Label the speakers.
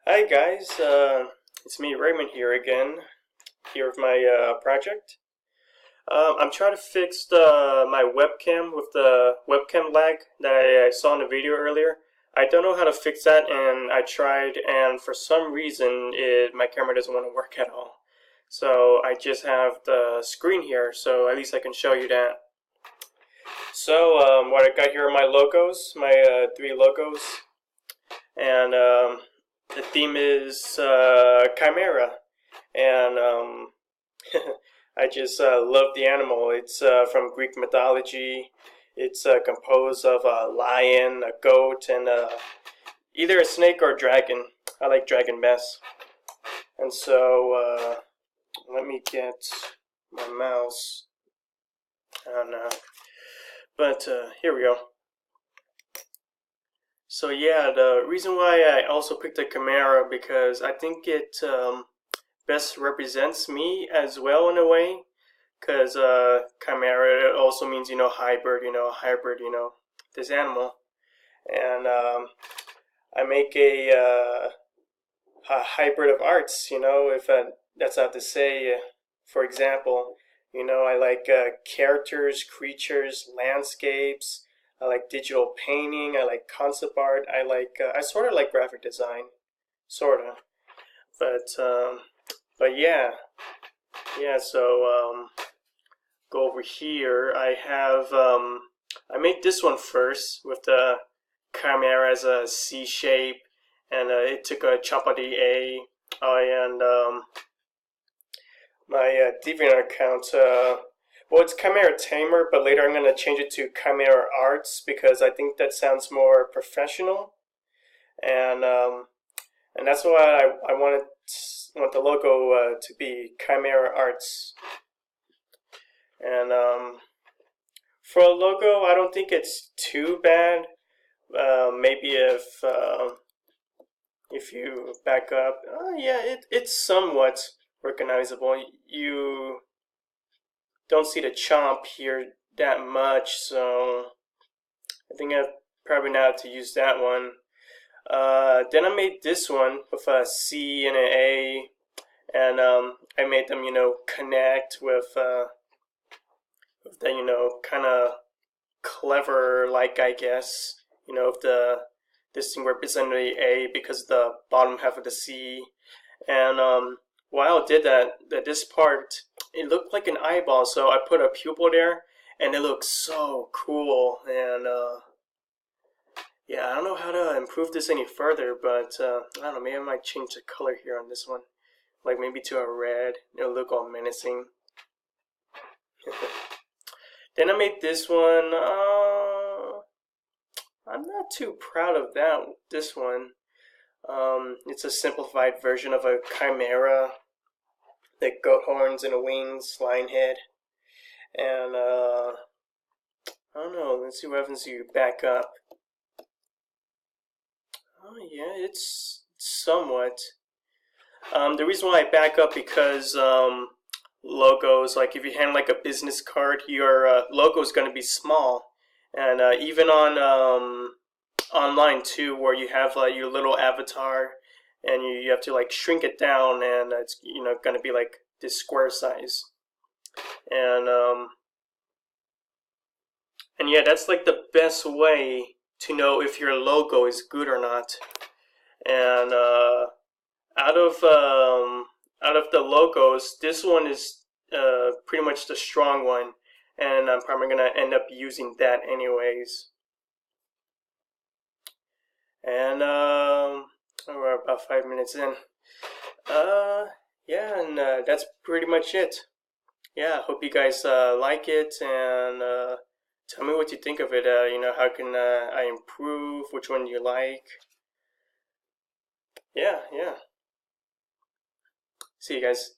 Speaker 1: Hi guys, it's me Raymond here again, here with my project. I'm trying to fix my webcam with the webcam lag that I saw in the video earlier. I don't know how to fix that, and I tried, and for some reason my camera doesn't want to work at all. So I just have the screen here, so at least I can show you that. So what I got here are my logos, my 3 logos, and the theme is Chimera, and I just love the animal. It's from Greek mythology. It's composed of a lion, a goat, and either a snake or a dragon. I like dragon best. And so let me get my mouse. I don't know, but here we go. So yeah, the reason why I also picked a Chimera because I think it best represents me as well in a way. Because Chimera it also means hybrid, hybrid, this animal, and I make a hybrid of arts. If that's how to say. For example, I like characters, creatures, landscapes. I like digital painting. I like concept art. I sort of like graphic design, sort of. But yeah. So go over here. I made this one first with the Chimera as a C shape, and it took a chop of the A. And my DeviantArt account. Well, it's Chimera Tamer, but later I'm going to change it to Chimera Arts because I think that sounds more professional, and that's why I want the logo to be Chimera Arts. And for a logo, I don't think it's too bad. Maybe if you back up, yeah, it's somewhat recognizable. You don't see the chomp here that much, so I think I probably not have to use that one. Then I made this one with a C and an A, and I made them, connect with that, kind of clever, like I guess, if this thing represented the A because the bottom half of the C, and while I did that this part, it looked like an eyeball, so I put a pupil there, and it looks so cool, and yeah, I don't know how to improve this any further, but I don't know, maybe I might change the color here on this one, like maybe to a red. It'll look all menacing. Then I made this one. I'm not too proud of this one. It's a simplified version of a Chimera, like goat horns and a wings, lion head, and I don't know. Let's see what happens if you back up. Oh yeah, it's somewhat. The reason why I back up because logos, like if you hand like a business card, your logo is going to be small, and even on online too, where you have your little avatar, and you have to like shrink it down, and it's going to be like this square size, and yeah, that's like the best way to know if your logo is good or not. And out of the logos, this one is pretty much the strong one, and I'm probably gonna end up using that anyways. And we're about 5 minutes in. Yeah, and that's pretty much it. Yeah, hope you guys like it, and tell me what you think of it. How can I improve? Which one do you like? Yeah. See you guys.